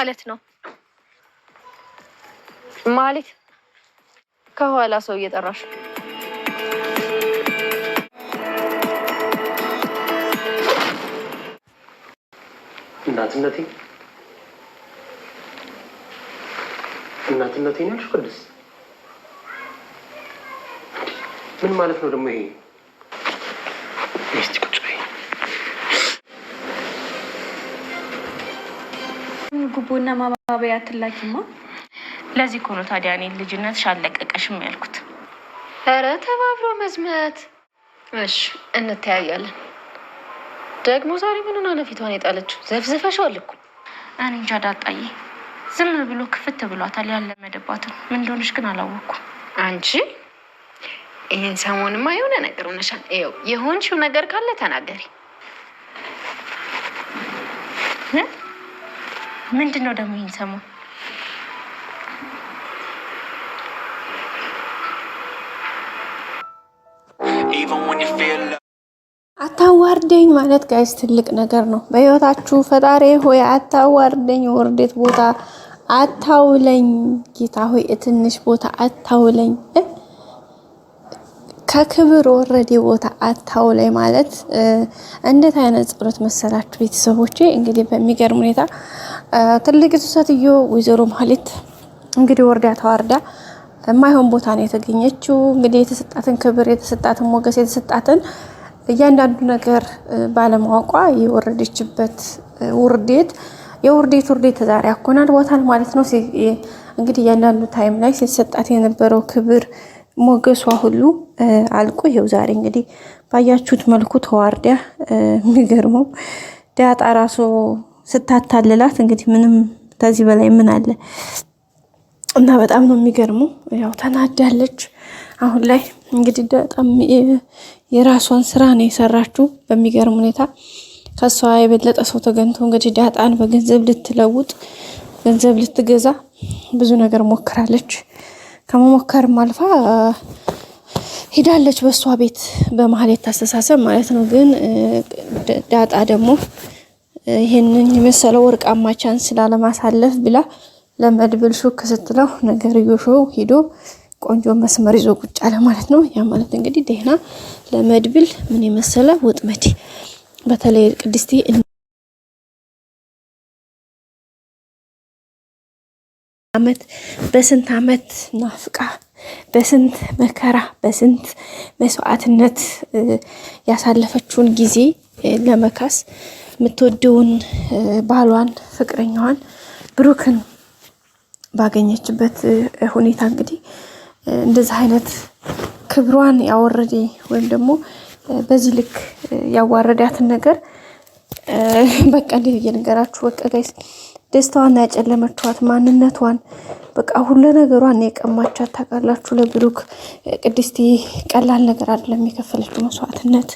ማለት ነው? ማለት ከኋላ ሰው እየጠራሽ እናትነቴ ነሽ ቅድስት? ምን ማለት ነው ደግሞ ይሄ? እስቲ ቁጭ በይ። ጉቦና ማባበያ አትላኪማ። ለዚህ እኮ ነው ታዲያ እኔ ልጅነትሽ አልለቀቀሽም ያልኩት። ኧረ ተባብሮ መዝመት። እሺ እንተያያለን። ደግሞ ዛሬ ምን ሆነ ፊቷን የጣለችው? ዘፍዝፈሻል እኮ። እኔ እንጃ ዳጣዬ፣ ዝም ብሎ ክፍት ብሏታል። ያለመደባትን ምን እንደሆነሽ ግን አላወኩም። አንቺ ይሄን ሰሞንማ የሆነ ነገር ሆነሻል። ይኸው የሆንሽው ነገር ካለ ተናገሪ። ምንድን ነው ደግሞ ይሄን ሰሞን? አታዋርደኝ ማለት ጋይስ ትልቅ ነገር ነው በህይወታችሁ። ፈጣሪ ሆይ አታዋርደኝ፣ ውርደት ቦታ አታውለኝ። ጌታ ሆይ ትንሽ ቦታ አታውለኝ፣ ከክብር ወረዴ ቦታ አታውለኝ ማለት እንዴት አይነት ጸሎት መሰላችሁ ቤተሰቦቼ። እንግዲህ በሚገርም ሁኔታ ትልቂቱ ሴትዮ ወይዘሮ ማህሌት እንግዲህ ወርዳ ተዋርዳ የማይሆን ቦታ ነው የተገኘችው። እንግዲህ የተሰጣትን ክብር፣ የተሰጣትን ሞገስ፣ የተሰጣትን እያንዳንዱ ነገር ባለማወቋ የወረደችበት ውርዴት ውርዴት ዛሬ አኮናድቧታል ማለት ነው። እንግዲህ እያንዳንዱ ታይም ላይ ሲሰጣት የነበረው ክብር ሞገሷ ሁሉ አልቆ ይኸው ዛሬ እንግዲህ ባያችሁት መልኩ ተዋርዳ። የሚገርመው ዳጣ ራሱ ስታታልላት እንግዲህ ምንም ከዚህ በላይ ምን አለ? እና በጣም ነው የሚገርመው። ያው ተናዳለች። አሁን ላይ እንግዲህ በጣም የራሷን ስራ ነው የሰራችው በሚገርም ሁኔታ። ከሷ የበለጠ ሰው ተገኝቶ እንግዲህ ዳጣን በገንዘብ ልትለውጥ ገንዘብ ልትገዛ ብዙ ነገር ሞክራለች። ከመሞከርም አልፋ ሄዳለች በሷ ቤት በማህሌት አስተሳሰብ ማለት ነው። ግን ዳጣ ደግሞ ይሄንን የመሰለው ወርቃማ ቻንስ ላለማሳለፍ ብላ ለመድብል ሹክ ስትለው ነገር ይሾው ሄዶ ቆንጆ መስመር ይዞ ቁጭ አለ ማለት ነው። ያ ማለት እንግዲህ ደህና ለመድብል ምን የመሰለ ወጥመድ በተለይ ቅድስቲ አመት በስንት አመት ናፍቃ በስንት መከራ በስንት መስዋዕትነት ያሳለፈችውን ጊዜ ለመካስ የምትወደውን ባሏን ፍቅረኛዋን ብሩክን ባገኘችበት ሁኔታ እንግዲህ እንደዚህ አይነት ክብሯን ያወረደ ወይም ደግሞ በዚህ ልክ ያዋረዳትን ነገር በቃ እንዴት እየነገራችሁ በቃ ጋይስ ደስታዋን ያጨለመችዋት ማንነቷን በቃ ሁሉ ነገሯን የቀማቻት ታውቃላችሁ። ለብሩክ ቅድስቲ ቀላል ነገር አይደለም የከፈለችው መስዋዕትነት።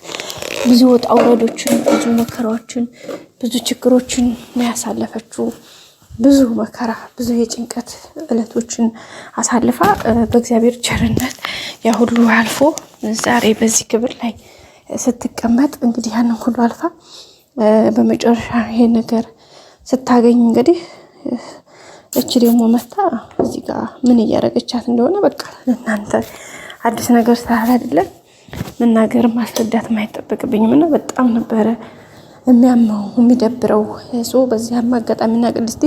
ብዙ ወጣ ውረዶችን፣ ብዙ መከራዎችን፣ ብዙ ችግሮችን ነው ያሳለፈችው። ብዙ መከራ ብዙ የጭንቀት እለቶችን አሳልፋ በእግዚአብሔር ቸርነት ያ ሁሉ አልፎ ዛሬ በዚህ ክብር ላይ ስትቀመጥ እንግዲህ ያንን ሁሉ አልፋ በመጨረሻ ይሄ ነገር ስታገኝ እንግዲህ እቺ ደግሞ መታ እዚህ ጋር ምን እያደረገቻት እንደሆነ በቃ እናንተ አዲስ ነገር ስላለ አይደለም መናገር ማስረዳት የማይጠበቅብኝም እና በጣም ነበረ የሚያመው የሚደብረው ሰው በዚህ አጋጣሚና ቅድስቲ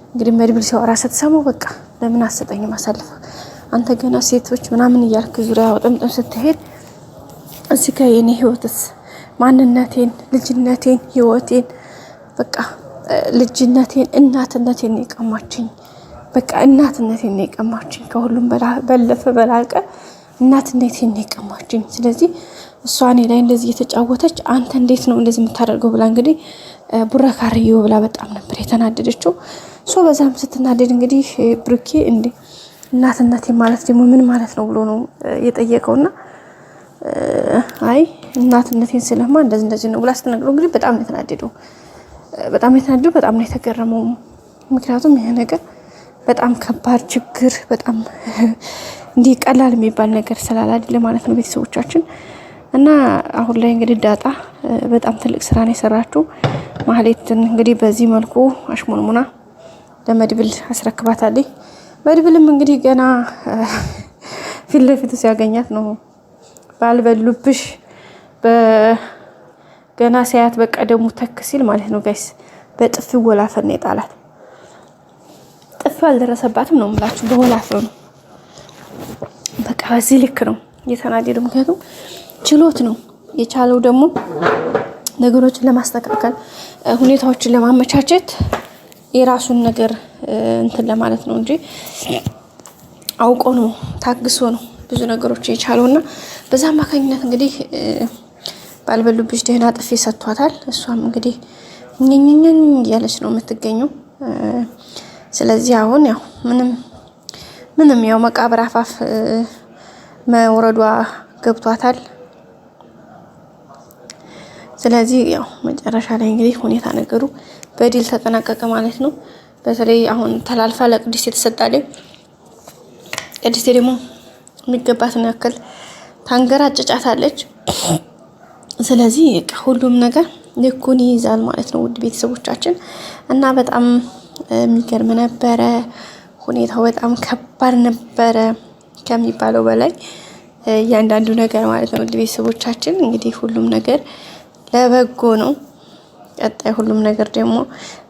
እንግዲህ መድብል ሲያወራ ስትሰማው በቃ ለምን አሰጠኝ ማሳለፍ አንተ ገና ሴቶች ምናምን እያልክ ዙሪያ ወጥምጥም ስትሄድ እዚህ ጋር የኔ ህይወትስ ማንነቴን ልጅነቴን ህይወቴን በቃ ልጅነቴን እናትነቴን የቀማችኝ በቃ እናትነቴን የቀማችኝ ከሁሉም በለፈ በላቀ እናትነቴን የቀማችኝ። ስለዚህ እሷ እኔ ላይ እንደዚህ የተጫወተች አንተ እንዴት ነው እንደዚህ የምታደርገው ብላ እንግዲህ ቡረካርዮ ብላ በጣም ነበር የተናደደችው። ሶ በዛም ስትናደድ እንግዲህ ብሩኬ እንዴ እናትነቴ ማለት ደግሞ ምን ማለት ነው ብሎ ነው የጠየቀውና አይ እናትነቴን ስለማ እንደዚህ ነው ብላ ስትነግረው እንግዲህ በጣም ነው የተናደደው። በጣም ነው የተገረመው። ምክንያቱም ይሄ ነገር በጣም ከባድ ችግር በጣም እንዲህ ቀላል የሚባል ነገር ስላላደለ ማለት ነው ቤተሰቦቻችን። እና አሁን ላይ እንግዲህ ዳጣ በጣም ትልቅ ስራ ነው የሰራችው። ማህሌትን እንግዲህ በዚህ መልኩ አሽሞንሙና ለመድብል አስረክባታለች። መድብልም እንግዲህ ገና ፊት ለፊቱ ሲያገኛት ነው ባልበሉብሽ በገና ሲያት በቃ ደሙ ተክ ሲል ማለት ነው ጋይስ በጥፊ ወላፈር ነው የጣላት። ጥፊው አልደረሰባትም ነው የምላችሁ፣ በወላፈር ነው በቃ በዚህ ልክ ነው የተናደደው። ምክንያቱም ችሎት ነው የቻለው ደግሞ ነገሮችን ለማስተካከል ሁኔታዎችን ለማመቻቸት የራሱን ነገር እንትን ለማለት ነው እንጂ አውቆ ነው ታግሶ ነው ብዙ ነገሮች የቻለውና በዛ አማካኝነት እንግዲህ ባልበሉብሽ ደህና ጥፊ ሰጥቷታል። እሷም እንግዲህ ኝኝኝኝ እያለች ነው የምትገኘው። ስለዚህ አሁን ያው ምንም ያው መቃብር አፋፍ መውረዷ ገብቷታል። ስለዚህ ያው መጨረሻ ላይ እንግዲህ ሁኔታ ነገሩ በድል ተጠናቀቀ ማለት ነው። በተለይ አሁን ተላልፋ ለቅድስት የተሰጣለች ቅድስት ደግሞ የሚገባትን ያክል ታንገራጭጫታለች። ስለዚህ ሁሉም ነገር ልኩን ይይዛል ማለት ነው ውድ ቤተሰቦቻችን እና በጣም የሚገርም ነበረ ሁኔታው። በጣም ከባድ ነበረ ከሚባለው በላይ እያንዳንዱ ነገር ማለት ነው ውድ ቤተሰቦቻችን። እንግዲህ ሁሉም ነገር ለበጎ ነው። ቀጣይ ሁሉም ነገር ደግሞ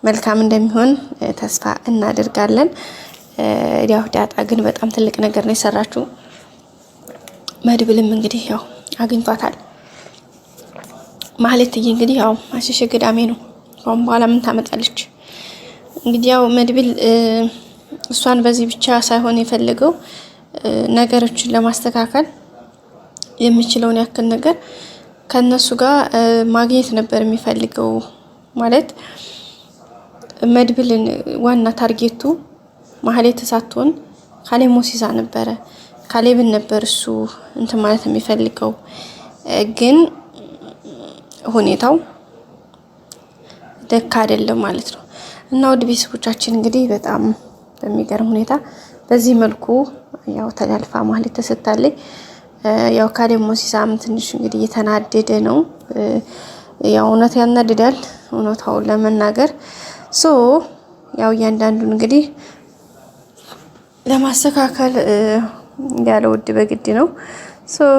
መልካም እንደሚሆን ተስፋ እናደርጋለን። ያው ዳጣ ግን በጣም ትልቅ ነገር ነው የሰራችው። መድብልም እንግዲህ ያው አግኝቷታል። ማህሌትዬ እንግዲህ ያው አሸሸ ገዳሜ ነው። አሁን በኋላ ምን ታመጣለች? እንግዲህ ያው መድብል እሷን በዚህ ብቻ ሳይሆን የፈለገው ነገሮችን ለማስተካከል የሚችለውን ያክል ነገር ከነሱ ጋር ማግኘት ነበር የሚፈልገው። ማለት መድብልን ዋና ታርጌቱ ማህሌት ሳትሆን ካሌብ ሞሲሳ ነበረ። ካሌብን ነበር እሱ እንትን ማለት የሚፈልገው ግን ሁኔታው ደካ አይደለም ማለት ነው። እና ወደ ቤተሰቦቻችን እንግዲህ በጣም በሚገርም ሁኔታ በዚህ መልኩ ያው ተላልፋ ማህሌት ተሰጥታለች። ያው ካሌብ ሞሲሳም ትንሽ እንግዲህ እየተናደደ ነው። ያው እውነት ያናድዳል እውነታውን ለመናገር ያው እያንዳንዱን እንግዲህ ለማስተካከል ያለ ውድ በግድ ነው።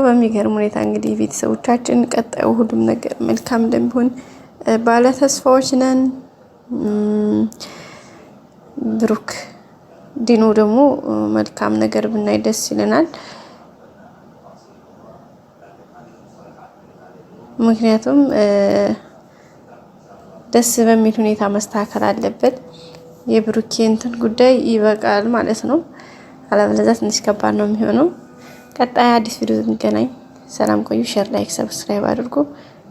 በሚገርም ሁኔታ እንግዲህ ቤተሰቦቻችን ቀጣዩ ሁሉም ነገር መልካም እንደሚሆን ባለ ተስፋዎች ነን። ብሩክ ዲኖ ደግሞ መልካም ነገር ብናይ ደስ ይለናል። ምክንያቱም ደስ በሚል ሁኔታ መስተካከል አለበት። የብሩክ እንትን ጉዳይ ይበቃል ማለት ነው። አለበለዚያ ትንሽ ከባድ ነው የሚሆነው። ቀጣይ አዲስ ቪዲዮ እንገናኝ። ሰላም ቆዩ። ሼር፣ ላይክ፣ ሰብስክራይብ አድርጉ።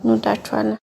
እንወዳችኋለን።